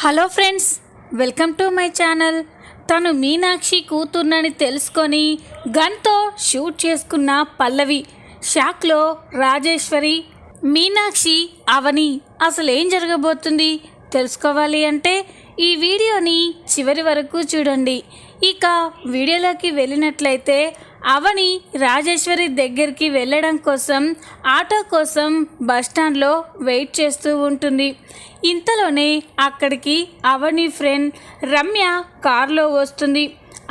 Hello friends, welcome to my channel. తను మీనాక్షి కూతుర్నని తెలుసుకొని గన్తో shoot చేసుకున్న పల్లవి షాక్లో రాజేశ్వరి. మీనాక్షి, అవని అసలు ఏం జరగబోతుంది తెలుసుకోవాలి అంటే ఈ వీడియోని చివరి వరకు చూడండి. ఇక వీడియోలోకి వెళ్ళినట్లయితే అవని రాజేశ్వరి దగ్గరికి వెళ్ళడం కోసం ఆటో కోసం బస్టాండ్లో వెయిట్ చేస్తూ ఉంటుంది. ఇంతలోనే అక్కడికి అవని ఫ్రెండ్ రమ్య కారులో వస్తుంది.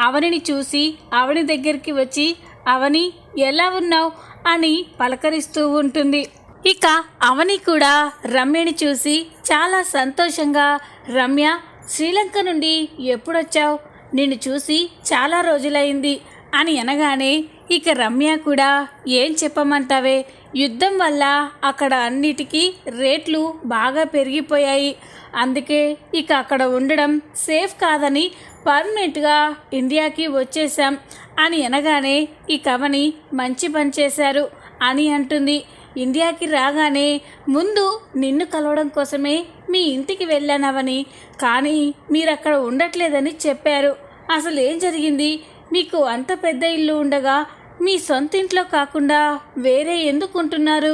అవనిని చూసి అవని దగ్గరికి వచ్చి, అవని ఎలా ఉన్నావు అని పలకరిస్తూ ఉంటుంది. ఇక అవని కూడా రమ్యని చూసి చాలా సంతోషంగా, రమ్య శ్రీలంక నుండి ఎప్పుడొచ్చావు, నిన్ను చూసి చాలా రోజులైంది అని అనగానే ఇక రమ్య కూడా ఏం చెప్పమంటావే, యుద్ధం వల్ల అక్కడ అన్నిటికీ రేట్లు బాగా పెరిగిపోయాయి, అందుకే ఇక అక్కడ ఉండడం సేఫ్ కాదని పర్మనెంట్గా ఇండియాకి వచ్చేసాం అని అనగానే ఇక అవని మంచి పని చేశారు అని అంటుంది. ఇండియాకి రాగానే ముందు నిన్ను కలవడం కోసమే మీ ఇంటికి వెళ్ళానవని, కానీ మీరు అక్కడ ఉండట్లేదని చెప్పారు. అసలు ఏం జరిగింది, మీకు అంత పెద్ద ఇల్లు ఉండగా మీ సొంత ఇంట్లో కాకుండా వేరే ఎందుకు ఉంటున్నారు?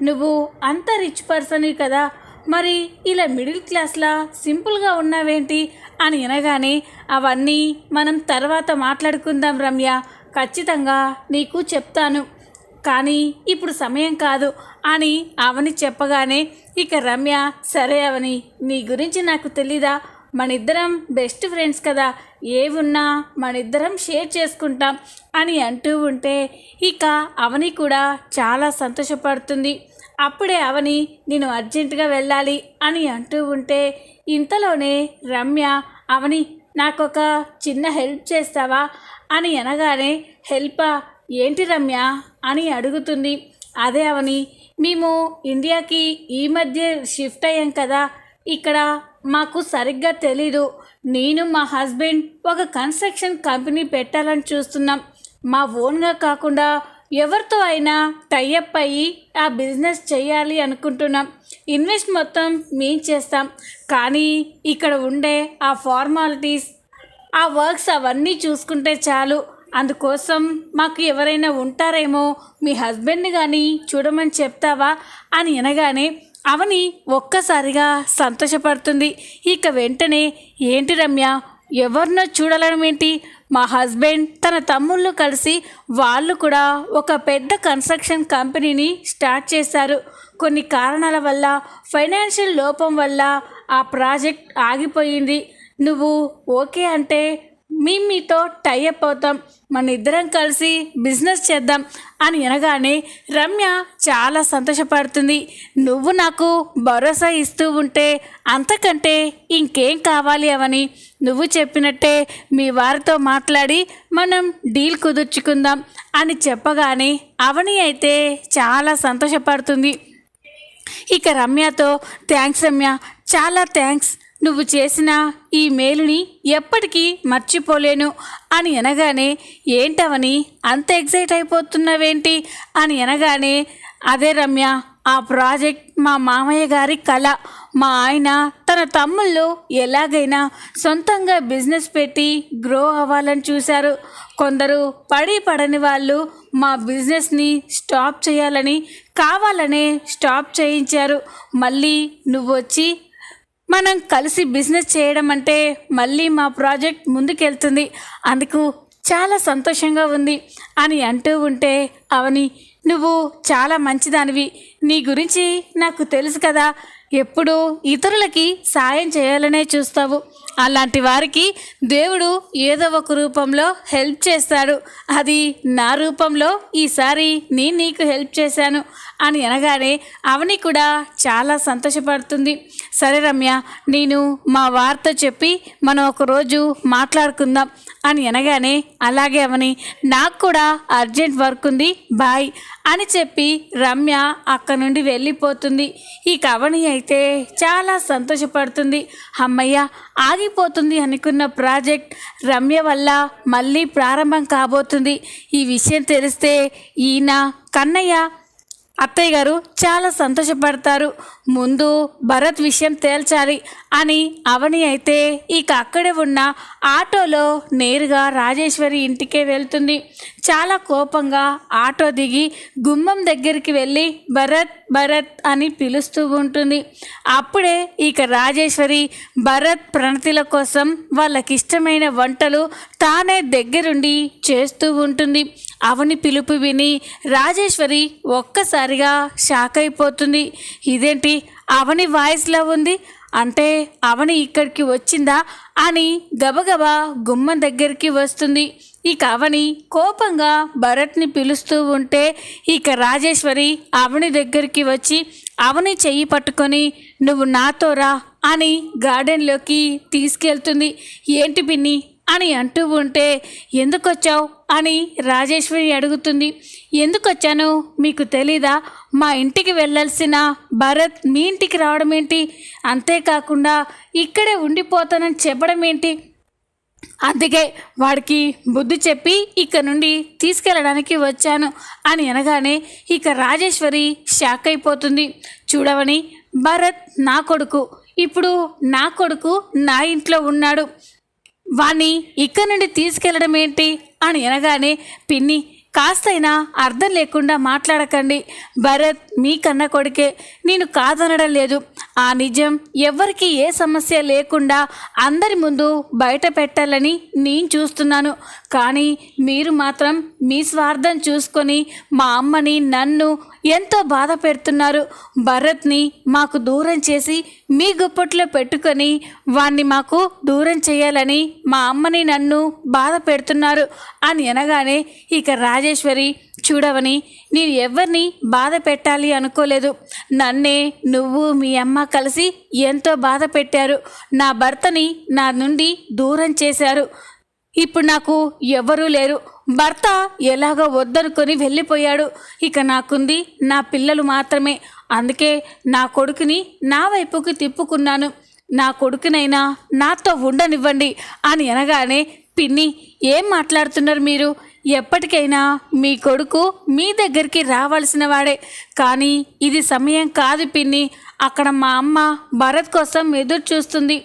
నువ్వు అంత రిచ్ పర్సన్ కదా, మరి ఇలా మిడిల్ క్లాస్లా సింపుల్గా ఉన్నావేంటి అని అనగానే, అవన్నీ మనం తర్వాత మాట్లాడుకుందాం రమ్య, ఖచ్చితంగా నీకు చెప్తాను, కానీ ఇప్పుడు సమయం కాదు అని అవని చెప్పగానే ఇక రమ్య, సరే అవని, నీ గురించి నాకు తెలీదా, మనిద్దరం బెస్ట్ ఫ్రెండ్స్ కదా, ఏవున్నా మనిద్దరం షేర్ చేసుకుంటాం అని అంటూ ఉంటే ఇక అవని కూడా చాలా సంతోషపడుతుంది. అప్పుడే అవని, నేను అర్జెంటుగా వెళ్ళాలి అని అంటూ ఉంటే ఇంతలోనే రమ్య, అవని నాకొక చిన్న హెల్ప్ చేస్తావా అని అనగానే, హెల్పా, ఏంటి రమ్య అని అడుగుతుంది. అదే అవని, మేము ఇండియాకి ఈ మధ్య షిఫ్ట్ అయ్యాం కదా, ఇక్కడ మాకు సరిగ్గా తెలీదు, నేను మా హస్బెండ్ ఒక కన్స్ట్రక్షన్ కంపెనీ పెట్టాలని చూస్తున్నాం, మా ఓన్గా కాకుండా ఎవరితో అయినా టైఅప్ అయ్యి ఆ బిజినెస్ చేయాలి అనుకుంటున్నాం, ఇన్వెస్ట్ మొత్తం మేము చేస్తాం, కానీ ఇక్కడ ఉండే ఆ ఫార్మాలిటీస్, ఆ వర్క్స్ అవన్నీ చూసుకుంటే చాలు, అందుకోసం మాకు ఎవరైనా ఉంటారేమో, మీ హస్బెండ్ని కానీ చూడమని చెప్తావా అని అనగానే అవని ఒక్కసారిగా సంతోషపడుతుంది. ఇక వెంటనే, ఏంటి రమ్య, ఎవరినో చూడాలడం ఏంటి, మా హస్బెండ్ తన తమ్ముళ్ళు కలిసి వాళ్ళు కూడా ఒక పెద్ద కన్స్ట్రక్షన్ కంపెనీని స్టార్ట్ చేశారు, కొన్ని కారణాల వల్ల, ఫైనాన్షియల్ లోపం వల్ల ఆ ప్రాజెక్ట్ ఆగిపోయింది, నువ్వు ఓకే అంటే మీతో టైఅప్ అవుతాం, మన ఇద్దరం కలిసి బిజినెస్ చేద్దాం అని అనగానే రమ్య చాలా సంతోషపడుతుంది. నువ్వు నాకు భరోసా ఇస్తూ ఉంటే అంతకంటే ఇంకేం కావాలి అవని, నువ్వు చెప్పినట్టే మీ వారితో మాట్లాడి మనం డీల్ కుదుర్చుకుందాం అని చెప్పగానే అవని అయితే చాలా సంతోషపడుతుంది. ఇక రమ్యతో, థ్యాంక్స్ రమ్య, చాలా థ్యాంక్స్, నువ్వు చేసిన ఈ మేలుని ఎప్పటికీ మర్చిపోలేను అని అనగానే, ఏంటవని అంత ఎగ్జైట్ అయిపోతున్నావేంటి అని అనగానే, అదే రమ్య, ఆ ప్రాజెక్ట్ మా మామయ్య గారి కళ, మా ఆయన తన తమ్ముళ్ళు ఎలాగైనా సొంతంగా బిజినెస్ పెట్టి గ్రో అవ్వాలని చూశారు, కొందరు పడని వాళ్ళు మా బిజినెస్ని స్టాప్ చేయాలని కావాలనే స్టాప్ చేయించారు, మళ్ళీ నువ్వు వచ్చి మనం కలిసి బిజినెస్ చేయడం అంటే మళ్ళీ మా ప్రాజెక్ట్ ముందుకెళ్తుంది, అందుకు చాలా సంతోషంగా ఉంది అని అంటూ ఉంటే అవని, నువ్వు చాలా మంచిదానివి, నీ గురించి నాకు తెలుసు కదా, ఎప్పుడు ఇతరులకి సాయం చేయాలనే చూస్తావు, అలాంటి వారికి దేవుడు ఏదో ఒక రూపంలో హెల్ప్ చేస్తాడు, అది నా రూపంలో ఈసారి నేను నీకు హెల్ప్ చేశాను అని అనగానే అవని కూడా చాలా సంతోషపడుతుంది. సరే రమ్య, నేను మా వారితో చెప్పి మనం ఒకరోజు మాట్లాడుకుందాం అని అనగానే, అలాగే అవని, నాకు కూడా అర్జెంట్ వర్క్ ఉంది, బాయ్ అని చెప్పి రమ్య అక్కడ నుండి వెళ్ళిపోతుంది. ఇక అవని అయితే చాలా సంతోషపడుతుంది. అమ్మయ్య, ఆగిపోతుంది అనుకున్న ప్రాజెక్ట్ రమ్య వల్ల మళ్ళీ ప్రారంభం కాబోతుంది. ఈ విషయం తెలిస్తే ఈయన, కన్నయ్య అత్తయ్య గారు చాలా సంతోషపడతారు. ముందు భరత్ విషయం తేల్చాలి అని అవని అయితే ఇక అక్కడే ఉన్న ఆటోలో నేరుగా రాజేశ్వరి ఇంటికే వెళ్తుంది. చాలా కోపంగా ఆటో దిగి గుమ్మం దగ్గరికి వెళ్ళి భరత్ భరత్ అని పిలుస్తూ ఉంటుంది. అప్పుడే ఇక రాజేశ్వరి భరత్ ప్రణతిల కోసం వాళ్ళకిష్టమైన వంటలు తానే దగ్గరుండి చేస్తూ ఉంటుంది. అవని పిలుపు విని రాజేశ్వరి ఒక్కసారిగా షాక్ అయిపోతుంది. ఇదేంటి అవని వాయిస్లా ఉంది, అంటే అవని ఇక్కడికి వచ్చిందా అని గబగబా గుమ్మం దగ్గరికి వస్తుంది. ఇక అవని కోపంగా భరత్ని పిలుస్తూ ఉంటే ఇక రాజేశ్వరి అవని దగ్గరికి వచ్చి అవని చెయ్యి పట్టుకొని నువ్వు నాతో రా అని గార్డెన్లోకి తీసుకెళ్తుంది. ఏంటి పిన్ని అని అంటూ ఉంటే ఎందుకొచ్చావు అని రాజేశ్వరి అడుగుతుంది. ఎందుకొచ్చాను మీకు తెలీదా? మా ఇంటికి వెళ్ళాల్సిన భరత్ మీ ఇంటికి రావడం ఏంటి? అంతేకాకుండా ఇక్కడే ఉండిపోతానని చెప్పడం ఏంటి? అందుకే వాడికి బుద్ధి చెప్పి ఇక్కడ నుండి తీసుకెళ్ళడానికి వచ్చాను అని అనగానే ఇక రాజేశ్వరి షాక్ అయిపోతుంది. చూడవని, భరత్ నా కొడుకు, ఇప్పుడు నా కొడుకు నా ఇంట్లో ఉన్నాడు, వాణ్ణి ఇక్కడి నుండి తీసుకెళ్ళడం ఏంటి అని అనగానే పిన్ని కాస్తైనా అర్థం లేకుండా మాట్లాడకండి. భరత్ మీ కన్న కొడుకే, నేను కాదనడం లేదు. ఆ నిజం ఎవరికి ఏ సమస్య లేకుండా అందరి ముందు బయట పెట్టాలని నేను చూస్తున్నాను. కానీ మీరు మాత్రం మీ స్వార్థం చూసుకొని మా అమ్మని నన్ను ఎంతో బాధ పెడుతున్నారు. భరత్ని మాకు దూరం చేసి మీ గుప్పట్లో పెట్టుకొని వాణ్ణి మాకు దూరం చేయాలని మా అమ్మని నన్ను బాధ పెడుతున్నారు అని అనగానే ఇక రాజేశ్వరి చూడవని, నేను ఎవరిని బాధ పెట్టాలి అనుకోలేదు. నన్నే నువ్వు మీ అమ్మ కలిసి ఎంతో బాధ పెట్టారు. నా భర్తని నా నుండి దూరం చేశారు. ఇప్పుడు నాకు ఎవరూ లేరు. భర్త ఎలాగో వద్దనుకొని వెళ్ళిపోయాడు. ఇక నాకుంది నా పిల్లలు మాత్రమే. అందుకే నా కొడుకుని నా వైపుకి తిప్పుకున్నాను. నా కొడుకునైనా నాతో ఉండనివ్వండి అని అనగానే పిన్ని ఏం మాట్లాడుతున్నారు మీరు? ఎప్పటికైనా మీ కొడుకు మీ దగ్గరికి రావాల్సిన వాడే. కానీ ఇది సమయం కాదు పిన్ని. అక్కడ మా అమ్మ భరత్ కోసం ఎదురు చూస్తుంది.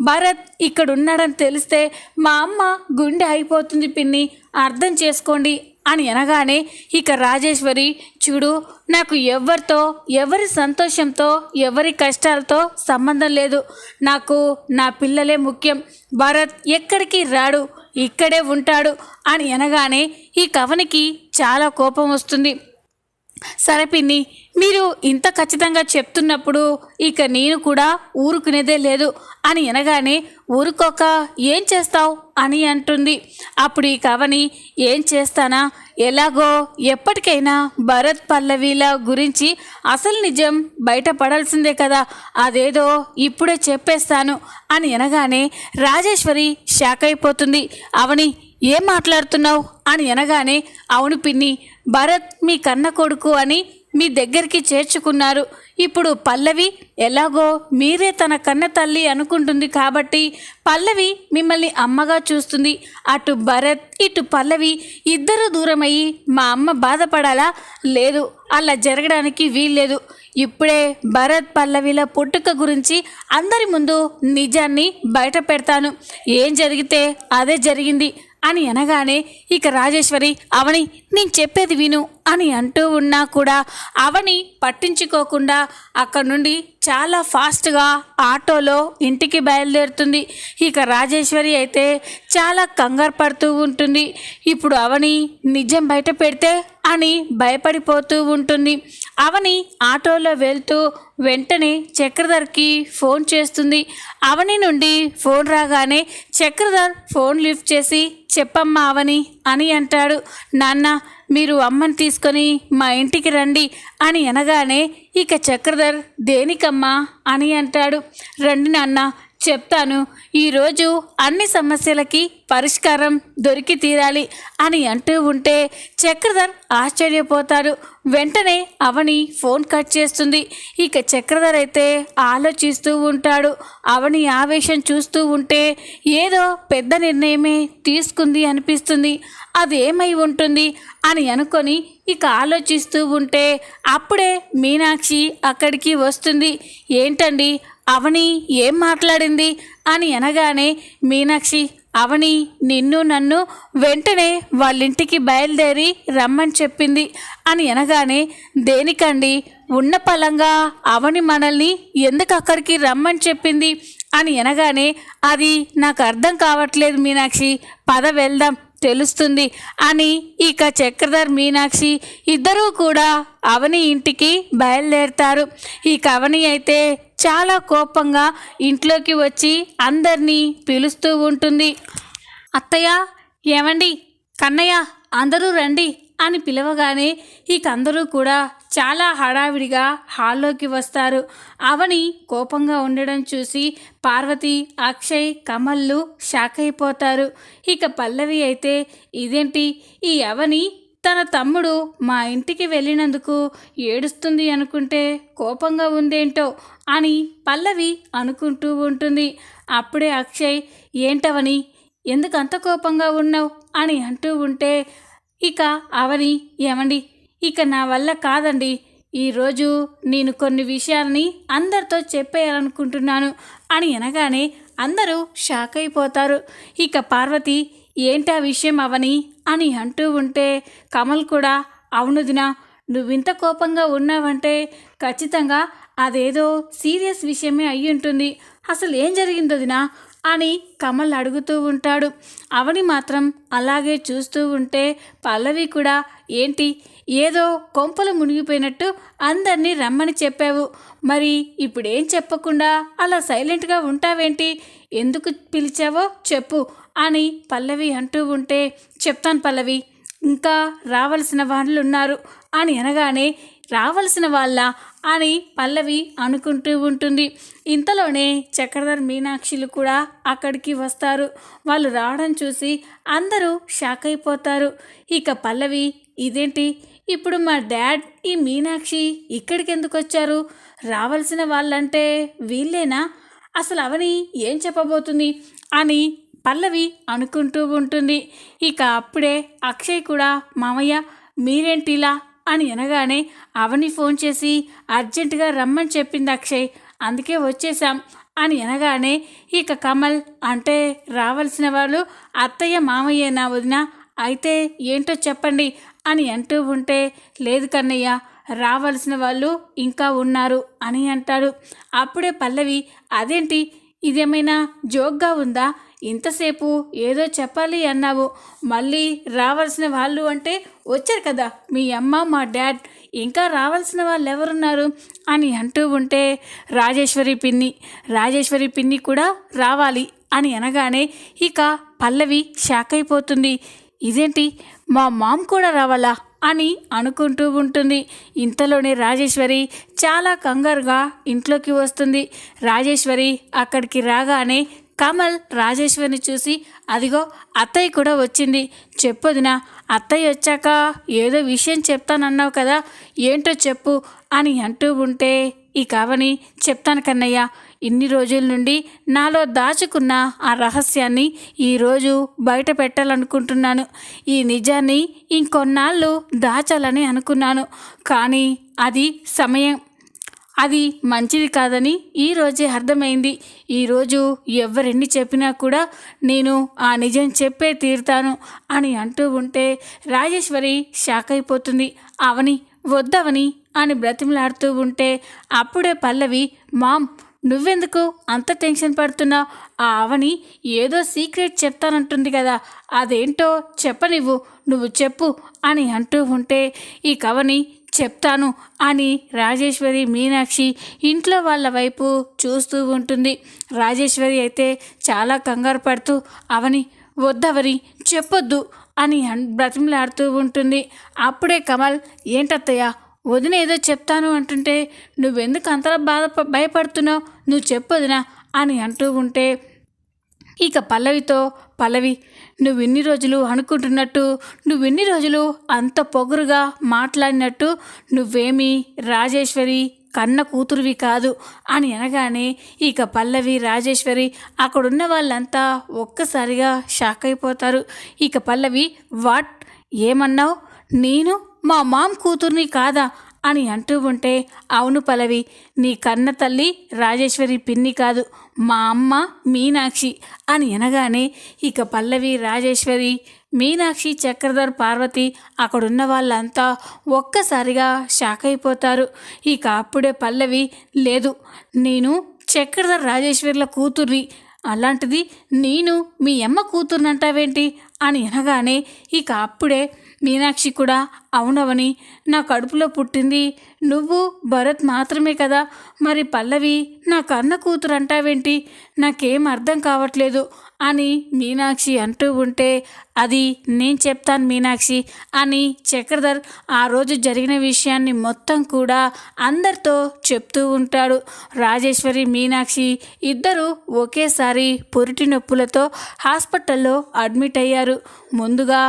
భరత్ ఇక్కడ ఉన్నాడని తెలిస్తే మా అమ్మ గుండె అయిపోతుంది పిన్ని, అర్థం చేసుకోండి అని అనగానే ఇక రాజేశ్వరి చూడు, నాకు ఎవరితో ఎవరి సంతోషంతో ఎవరి కష్టాలతో సంబంధం లేదు. నాకు నా పిల్లలే ముఖ్యం. భరత్ ఎక్కడికి రాడు, ఇక్కడే ఉంటాడు అని అనగానే ఈ కవనికి చాలా కోపం వస్తుంది. సరే పిన్ని, మీరు ఇంత ఖచ్చితంగా చెప్తున్నప్పుడు ఇక నేను కూడా ఊరుకునేదే లేదు అని అనగానే ఊరుకోక ఏం చేస్తావు అని అంటుంది. అప్పుడు ఈ కవని ఏం చేస్తానా, ఎలాగో ఎప్పటికైనా భరత్ పల్లవిల గురించి అసలు నిజం బయటపడాల్సిందే కదా, అదేదో ఇప్పుడే చెప్పేస్తాను అని అనగానే రాజేశ్వరి షాక్ అయిపోతుంది. అవని ఏం మాట్లాడుతున్నావు అని అనగానే అవును పిన్ని, భరత్ మీ కన్న కొడుకు అని మీ దగ్గరికి చేర్చుకున్నారు. ఇప్పుడు పల్లవి ఎలాగో మీరే తన కన్న తల్లి అనుకుంటుంది కాబట్టి పల్లవి మిమ్మల్ని అమ్మగా చూస్తుంది. అటు భరత్ ఇటు పల్లవి ఇద్దరు దూరమయ్యి మా అమ్మ బాధపడాలా? లేదు, అలా జరగడానికి వీల్లేదు. ఇప్పుడే భరత్ పల్లవిల పుట్టుక గురించి అందరి ముందు నిజాన్ని బయట పెడతాను. ఏం జరిగితే అదే జరిగింది అని అనగానే ఇక రాజేశ్వరి అవని నేను చెప్పేది విను అని అంటూ ఉన్నా కూడా అవని పట్టించుకోకుండా అక్కడ నుండి చాలా ఫాస్ట్గా ఆటోలో ఇంటికి బయలుదేరుతుంది. ఇక రాజేశ్వరి అయితే చాలా కంగారు పడుతూ ఉంటుంది. ఇప్పుడు అవని నిజం బయట పెడితే అని భయపడిపోతూ ఉంటుంది. అవని ఆటోలో వెళ్తూ వెంటనే చక్రధర్కి ఫోన్ చేస్తుంది. అవని నుండి ఫోన్ రాగానే చక్రధర్ ఫోన్ లిఫ్ట్ చేసి చెప్పమ్మా అవని అని అంటాడు. నాన్న మీరు అమ్మని తీసుకొని మా ఇంటికి రండి అని అనగానే ఇక చక్రధర్ దేనికమ్మా అని అంటాడు. రండి నాన్న, చెప్తాను. ఈరోజు అన్ని సమస్యలకి పరిష్కారం దొరికి తీరాలి అని అంటూ ఉంటే చక్రధర్ ఆశ్చర్యపోతాడు. వెంటనే అవని ఫోన్ కట్ చేస్తుంది. ఇక చక్రధర్ అయితే ఆలోచిస్తూ ఉంటాడు. అవని ఆవేశం చూస్తూ ఉంటే ఏదో పెద్ద నిర్ణయమే తీసుకుంది అనిపిస్తుంది. అది ఏమై ఉంటుంది అని అనుకొని ఇక ఆలోచిస్తూ ఉంటే అప్పుడే మీనాక్షి అక్కడికి వస్తుంది. ఏంటండి అవని ఏం మాట్లాడింది అని అనగానే మీనాక్షి, అవని నిన్ను నన్ను వెంటనే వాళ్ళింటికి బయలుదేరి రమ్మని చెప్పింది అని అనగానే, దేనికండి? ఉన్న పలంగా అవని మనల్ని ఎందుకు అక్కడికి రమ్మని చెప్పింది అని అనగానే, అది నాకు అర్థం కావట్లేదు మీనాక్షి, పద వెళ్దాం తెలుస్తుంది అని ఇక చక్రధర్ మీనాక్షి ఇద్దరూ కూడా అవని ఇంటికి బయలుదేరుతారు. ఇక అవని అయితే చాలా కోపంగా ఇంట్లోకి వచ్చి అందరినీ పిలుస్తూ ఉంటుంది. అత్తయ్య, ఏమండి, కన్నయ్య, అందరూ రండి అని పిలవగానే ఇక అందరూ కూడా చాలా హడావిడిగా హాల్లోకి వస్తారు. అవని కోపంగా ఉండడం చూసి పార్వతి, అక్షయ్, కమల్లు షాక్ అయిపోతారు. ఇక పల్లవి అయితే, ఇదేంటి ఈ అవని తన తమ్ముడు మా ఇంటికి వెళ్ళినందుకు ఏడుస్తుంది అనుకుంటే కోపంగా ఉందేంటో అని పల్లవి అనుకుంటూ ఉంటుంది. అప్పుడే అక్షయ్, ఏంటవని ఎందుకు అంత కోపంగా ఉన్నావు అని అంటూ ఉంటే ఇక అవని, ఏమండి, ఇక నా వల్ల కాదండి, ఈరోజు నేను కొన్ని విషయాల్ని అందరితో చెప్పేయాలనుకుంటున్నాను అని అనగానే అందరూ షాక్ అయిపోతారు. ఇక పార్వతి, ఏంటా విషయం అవని అని అంటూ ఉంటే కమల్ కూడా, అవును దినా, నువ్వింత కోపంగా ఉన్నావంటే ఖచ్చితంగా అదేదో సీరియస్ విషయమే అయ్యి ఉంటుంది. అసలు ఏం జరిగిందో దినా అని కమల్ అడుగుతూ ఉంటాడు. అవని మాత్రం అలాగే చూస్తూ ఉంటే పల్లవి కూడా, ఏంటి ఏదో కొంపలు మునిగిపోయినట్టు అందరినీ రమ్మని చెప్పావు, మరి ఇప్పుడేం చెప్పకుండా అలా సైలెంట్గా ఉంటావేంటి, ఎందుకు పిలిచావో చెప్పు అని పల్లవి అంటూ ఉంటే, చెప్తాను పల్లవి, ఇంకా రావాల్సిన వాళ్ళు ఉన్నారు అని అనగానే, రావాల్సిన వాళ్ళ అని పల్లవి అనుకుంటూ ఉంటుంది. ఇంతలోనే చక్రధర్ మీనాక్షిలు కూడా అక్కడికి వస్తారు. వాళ్ళు రావడం చూసి అందరూ షాక్ అయిపోతారు. ఇక పల్లవి, ఇదేంటి ఇప్పుడు మా డాడ్ ఈ మీనాక్షి ఇక్కడికి ఎందుకు వచ్చారు? రావాల్సిన వాళ్ళంటే వీళ్ళేనా? అసలు అవని ఏం చెప్పబోతుంది అని పల్లవి అనుకుంటూ ఉంటుంది. ఇక అప్పుడే అక్షయ్ కూడా, మామయ్య మీరేంటిలా అని అనగానే అవని ఫోన్ చేసి అర్జెంటుగా రమ్మని చెప్పింది అక్షయ్, అందుకే వచ్చేసాం అని అనగానే ఇక కమల్, అంటే రావాల్సిన వాళ్ళు అత్తయ్య మామయ్యేనా వదిన? అయితే ఏంటో చెప్పండి అని అంటూ ఉంటే, లేదు కన్నయ్య, రావాల్సిన వాళ్ళు ఇంకా ఉన్నారు అని అంటాడు. అప్పుడే పల్లవి, అదేంటి ఇదేమైనా జోక్గా ఉందా? ఇంతసేపు ఏదో చెప్పాలి అన్నావు, మళ్ళీ రావాల్సిన వాళ్ళు అంటే వచ్చారు కదా మీ అమ్మ మా డాడ్, ఇంకా రావాల్సిన వాళ్ళు ఎవరున్నారు అని అంటూ ఉంటే రాజేశ్వరి పిన్ని కూడా రావాలి అని అనగానే ఇక పల్లవి షాక్ అయిపోతుంది. ఇదేంటి మా మామ్ కూడా రావాలా అని అనుకుంటూ ఉంటుంది. ఇంతలోనే రాజేశ్వరి చాలా కంగారుగా ఇంట్లోకి వస్తుంది. రాజేశ్వరి అక్కడికి రాగానే కమల్ రాజేశ్వరిని చూసి, అదిగో అత్తయ్య కూడా వచ్చింది, చెప్పొదినా, అత్తయ్య వచ్చాక ఏదో విషయం చెప్తానన్నావు కదా, ఏంటో చెప్పు అని అంటూ ఉంటే ఇక అవని, చెప్తాను కన్నయ్య, ఇన్ని రోజుల నుండి నాలో దాచుకున్న ఆ రహస్యాన్ని ఈరోజు బయట పెట్టాలనుకుంటున్నాను. ఈ నిజాన్ని ఇంకొన్నాళ్ళు దాచాలని అనుకున్నాను, కానీ అది మంచిది కాదని ఈరోజే అర్థమైంది. ఈరోజు ఎవరెన్ని చెప్పినా కూడా నేను ఆ నిజం చెప్పే తీరుతాను అని అంటూ ఉంటే రాజేశ్వరి షాక్ అయిపోతుంది. అవని వద్దవని అని బ్రతిమలాడుతూ ఉంటే అప్పుడే పల్లవి, మామ్ నువ్వెందుకు అంత టెన్షన్ పడుతున్నావు? ఆ అవని ఏదో సీక్రెట్ చెప్తానంటుంది కదా, అదేంటో చెప్పనివ్వు, నువ్వు చెప్పు అని అంటూ ఉంటే ఈ కవని, చెప్తాను అని రాజేశ్వరి మీనాక్షి ఇంట్లో వాళ్ళ వైపు చూస్తూ ఉంటుంది. రాజేశ్వరి అయితే చాలా కంగారు పడుతూ, అవని వద్దవని చెప్పొద్దు అని బ్రతిమలాడుతూ ఉంటుంది. అప్పుడే కమల్, ఏంటత్తయ్య వదిన ఏదో చెప్తాను అంటుంటే నువ్వెందుకు అంతలా భయపడుతున్నావు, నువ్వు చెప్పొదినా అని అంటూ ఉంటే ఇక పల్లవి నువ్విన్ని రోజులు అనుకుంటున్నట్టు, నువ్విన్ని రోజులు అంత పొగరుగా మాట్లాడినట్టు నువ్వేమీ రాజేశ్వరి కన్న కూతురువి కాదు అని అనగానే ఇక పల్లవి రాజేశ్వరి అక్కడున్న వాళ్ళంతా ఒక్కసారిగా షాక్ అయిపోతారు. ఇక పల్లవి వాట్ ఏమన్నావు? నేను మా మామ్ కూతుర్ని కాదా అని అంటూ ఉంటే అవును పల్లవి, నీ కన్న తల్లి రాజేశ్వరి పిన్ని కాదు, మా అమ్మ మీనాక్షి అని అనగానే ఇక పల్లవి రాజేశ్వరి మీనాక్షి చక్రధర్ పార్వతి అక్కడున్న వాళ్ళంతా ఒక్కసారిగా షాక్ అయిపోతారు. ఇక అప్పుడే పల్లవి లేదు, నేను చక్రధర్ రాజేశ్వరిల కూతుర్ని, అలాంటిది నేను మీ అమ్మ కూతుర్నంటావేంటి అని అనగానే ఇక అప్పుడే మీనాక్షి కూడా అవునవని, నా కడుపులో పుట్టింది నువ్వు భరత్ మాత్రమే కదా, మరి పల్లవి నా కన్న కూతురు అంటావేంటి, నాకేం అర్థం కావట్లేదు అని మీనాక్షి అంటూ ఉంటే అది నేను చెప్తాను మీనాక్షి అని చక్రధర్ ఆ రోజు జరిగిన విషయాన్ని మొత్తం కూడా అందరితో చెప్తూ ఉంటాడు. రాజేశ్వరి మీనాక్షి ఇద్దరు ఒకేసారి పురిటి నొప్పులతో హాస్పిటల్లో అడ్మిట్ అయ్యారు. ముందుగా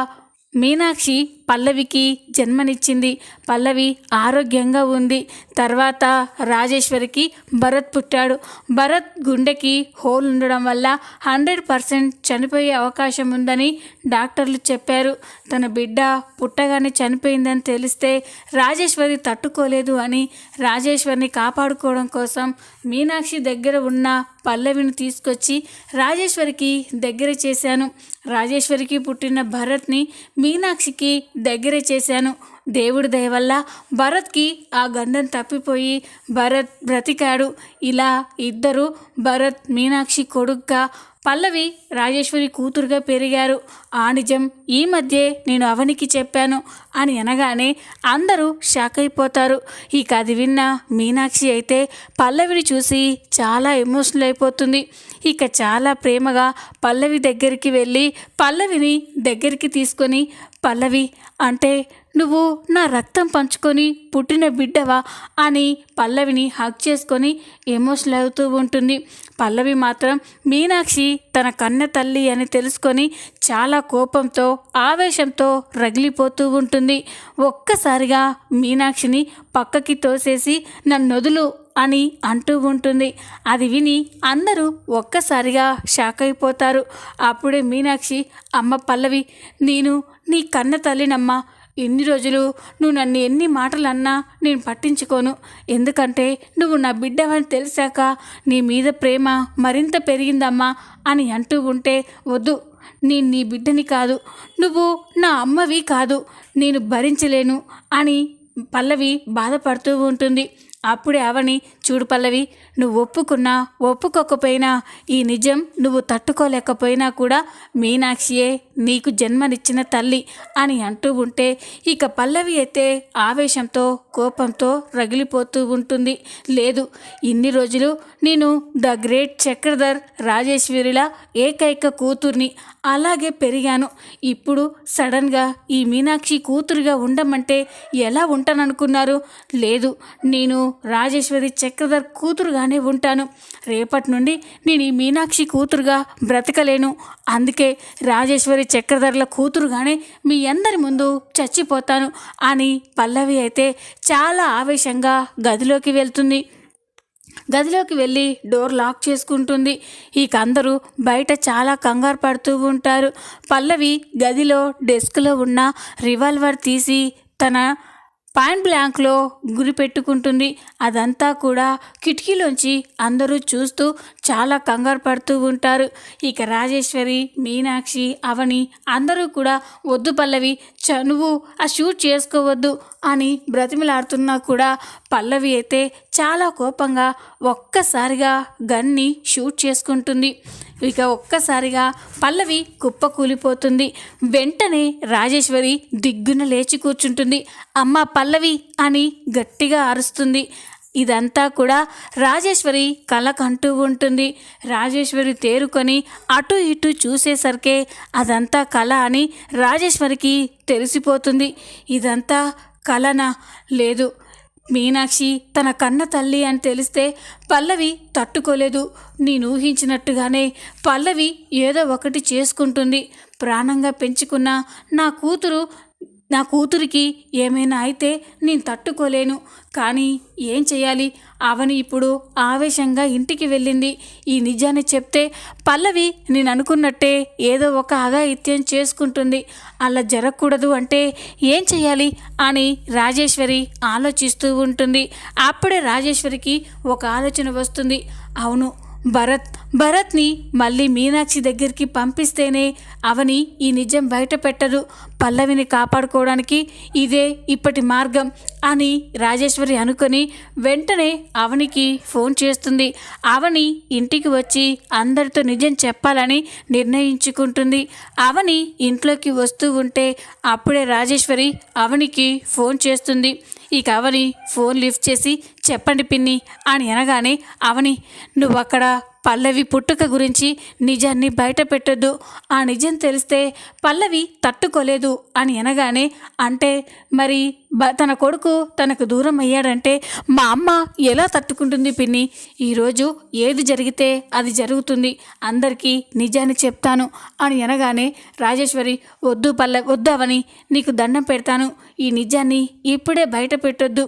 మీనాక్షి పల్లవికి జన్మనిచ్చింది. పల్లవి ఆరోగ్యంగా ఉంది. తర్వాత రాజేశ్వరికి భరత్ పుట్టాడు. భరత్ గుండెకి హోల్ ఉండడం వల్ల 100% చనిపోయే అవకాశం ఉందని డాక్టర్లు చెప్పారు. తన బిడ్డ పుట్టగానే చనిపోయిందని తెలిస్తే రాజేశ్వరి తట్టుకోలేదు అని రాజేశ్వరిని కాపాడుకోవడం కోసం మీనాక్షి దగ్గర ఉన్న పల్లవిని తీసుకొచ్చి రాజేశ్వరికి దగ్గర చేశాను. రాజేశ్వరికి పుట్టిన భరత్ని మీనాక్షికి దగ్గర చేశాను. దేవుడి దయ వల్ల భరత్కి ఆ గండం తప్పిపోయి భరత్ బ్రతికాడు. ఇలా ఇద్దరు భరత్ మీనాక్షి కొడుగ్గా పల్లవి రాజేశ్వరి కూతురుగా పెరిగారు. ఆ నిజం ఈ మధ్యే నేను అవనికి చెప్పాను అని అనగానే అందరూ షాక్ అయిపోతారు. ఇక అది విన్న మీనాక్షి అయితే పల్లవిని చూసి చాలా ఎమోషనల్ అయిపోతుంది. ఇక చాలా ప్రేమగా పల్లవి దగ్గరికి వెళ్ళి పల్లవిని దగ్గరికి తీసుకొని పల్లవి అంటే నువ్వు నా రక్తం పంచుకొని పుట్టిన బిడ్డవా అని పల్లవిని హగ్ చేసుకొని ఎమోషనల్ అవుతూ ఉంటుంది. పల్లవి మాత్రం మీనాక్షి తన కన్న తల్లి అని తెలుసుకొని చాలా కోపంతో ఆవేశంతో రగిలిపోతూ ఉంటుంది. ఒక్కసారిగా మీనాక్షిని పక్కకి తోసేసి నన్నొదులు అని అంటూ ఉంటుంది. అది విని అందరూ ఒక్కసారిగా షాక్ అయిపోతారు. అప్పుడే మీనాక్షి అమ్మ పల్లవి, నేను నీ కన్న తల్లినమ్మా, ఇన్ని రోజులు నువ్వు నన్ను ఎన్ని మాటలు అన్నా నేను పట్టించుకోను, ఎందుకంటే నువ్వు నా బిడ్డవని తెలిసాక నీ మీద ప్రేమ మరింత పెరిగిందమ్మా అని అంటూ ఉంటే వద్దు, నేను నీ బిడ్డని కాదు, నువ్వు నా అమ్మవి కాదు, నేను భరించలేను అని పల్లవి బాధపడుతూ ఉంటుంది. అప్పుడే అవని చూడు పల్లవి, నువ్వు ఒప్పుకున్నా ఒప్పుకోకపోయినా ఈ నిజం నువ్వు తట్టుకోలేకపోయినా కూడా మీనాక్షియే నీకు జన్మనిచ్చిన తల్లి అని అంటూ ఉంటే ఇక పల్లవి అయితే ఆవేశంతో కోపంతో రగిలిపోతూ ఉంటుంది. లేదు, ఇన్ని రోజులు నేను ద గ్రేట్ చక్రధర్ రాజేశ్వరిలా ఏకైక కూతుర్ని అలాగే పెరిగాను. ఇప్పుడు సడన్గా ఈ మీనాక్షి కూతురుగా ఉండమంటే ఎలా ఉంటాననుకున్నారు? లేదు, నేను రాజేశ్వరి చక్రధర్ కూతురుగానే ఉంటాను. రేపటి నుండి నేను ఈ మీనాక్షి కూతురుగా బ్రతకలేను. అందుకే రాజేశ్వరి చక్రధర్ల కూతురుగానే మీ అందరి ముందు చచ్చిపోతాను అని పల్లవి అయితే చాలా ఆవేశంగా గదిలోకి వెళ్తుంది. గదిలోకి వెళ్ళి డోర్ లాక్ చేసుకుంటుంది. ఇక అందరూ బయట చాలా కంగారు పడుతూ ఉంటారు. పల్లవి గదిలో డెస్క్లో ఉన్న రివాల్వర్ తీసి తన పాయింట్ బ్లాంక్లో గురి పెట్టుకుంటుంది. అదంతా కూడా కిటికీలోంచి అందరూ చూస్తూ చాలా కంగారు పడుతూ ఉంటారు. ఇక రాజేశ్వరి, మీనాక్షి, అవని అందరూ కూడా వద్దు పల్లవి, నువ్వు ఆ షూట్ చేసుకోవద్దు అని బ్రతిమలాడుతున్నా కూడా పల్లవి అయితే చాలా కోపంగా ఒక్కసారిగా గన్ని షూట్ చేసుకుంటుంది. ఇక ఒక్కసారిగా పల్లవి కుప్ప కూలిపోతుంది. వెంటనే రాజేశ్వరి దిగ్గున లేచి కూర్చుంటుంది. అమ్మ పల్లవి అని గట్టిగా అరుస్తుంది. ఇదంతా కూడా రాజేశ్వరి కలకంటూ ఉంటుంది. రాజేశ్వరి తేరుకొని అటు ఇటు చూసేసరికే అదంతా కల అని రాజేశ్వరికి తెలిసిపోతుంది. ఇదంతా కలనా? లేదు, మీనాక్షి తన కన్న తల్లి అని తెలిస్తే పల్లవి తట్టుకోలేదు. నేను ఊహించినట్టుగానే పల్లవి ఏదో ఒకటి చేసుకుంటుంది. ప్రాణంగా పెంచుకున్న నా కూతురికి ఏమైనా అయితే నేను తట్టుకోలేను. కానీ ఏం చేయాలి? అవని ఇప్పుడు ఆవేశంగా ఇంటికి వెళ్ళింది. ఈ నిజాన్ని చెప్తే పల్లవి నేను అనుకున్నట్టే ఏదో ఒక అఘాయిత్యం చేసుకుంటుంది. అలా జరగకూడదు అంటే ఏం చేయాలి అని రాజేశ్వరి ఆలోచిస్తూ ఉంటుంది. అప్పుడే రాజేశ్వరికి ఒక ఆలోచన వస్తుంది. అవును, భరత్ని మళ్ళీ మీనాక్షి దగ్గరికి పంపిస్తేనే అవని ఈ నిజం బయట పెట్టదు. పల్లవిని కాపాడుకోవడానికి ఇదే ఇప్పటి మార్గం అని రాజేశ్వరి అనుకొని వెంటనే అవనికి ఫోన్ చేస్తుంది. అవని ఇంటికి వచ్చి అందరితో నిజం చెప్పాలని నిర్ణయించుకుంటుంది. అవని ఇంట్లోకి వస్తూ ఉంటే అప్పుడే రాజేశ్వరి అవనికి ఫోన్ చేస్తుంది. ఇక అవని ఫోన్ లిఫ్ట్ చేసి చెప్పండి పిన్ని అని అనగానే, అవని నువ్వు అక్కడ పల్లవి పుట్టుక గురించి నిజాన్ని బయట పెట్టొద్దు. ఆ నిజం తెలిస్తే పల్లవి తట్టుకోలేదు అని అనగానే, అంటే మరి తన కొడుకు తనకు దూరం అయ్యాడంటే మా అమ్మ ఎలా తట్టుకుంటుంది పిన్ని? ఈరోజు ఏది జరిగితే అది జరుగుతుంది. అందరికీ నిజాన్ని చెప్తాను అని అనగానే రాజేశ్వరి, వద్దు అవని, నీకు దండం పెడతాను. ఈ నిజాన్ని ఇప్పుడే బయట పెట్టొద్దు.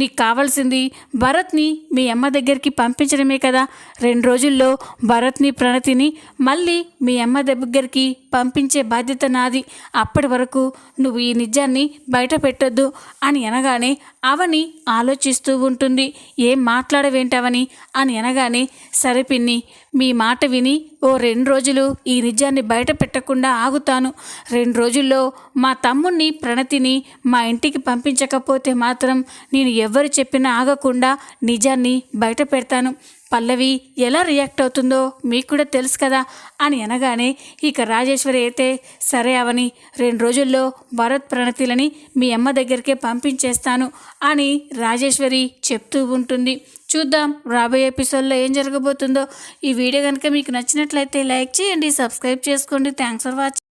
నీకు కావాల్సింది భరత్ని మీ అమ్మ దగ్గరికి పంపించడమే కదా. 2 రోజుల్లో భరత్ని ప్రణతిని మళ్ళీ మీ అమ్మ దగ్గరికి పంపించే బాధ్యత నాది. అప్పటి వరకు నువ్వు ఈ నిజాన్ని బయట పెట్టొద్దు అని అనగానే అవని ఆలోచిస్తూ ఉంటుంది. ఏం మాట్లాడవేంటవని అని అనగానే, సరే పిన్ని, మీ మాట విని ఓ 2 రోజులు ఈ నిజాన్ని బయట పెట్టకుండా ఆగుతాను. 2 రోజుల్లో మా తమ్ముణ్ణి ప్రణతిని మా ఇంటికి పంపించకపోతే మాత్రం నేను ఎవరు చెప్పినా ఆగకుండా నిజాన్ని బయట పెడతాను. పల్లవి ఎలా రియాక్ట్ అవుతుందో మీకు కూడా తెలుసు కదా అని అనగానే, ఇక రాజేశ్వరి అయితే సరే అవని, 2 రోజుల్లో భరత్ ప్రణతిలని మీ అమ్మ దగ్గరికే పంపించేస్తాను అని రాజేశ్వరి చెప్తూ ఉంటుంది. చూద్దాం రాబోయే ఎపిసోడ్లో ఏం జరగబోతుందో. ఈ వీడియో కనుక మీకు నచ్చినట్లయితే లైక్ చేయండి, సబ్స్క్రైబ్ చేసుకోండి. Thanks for watching.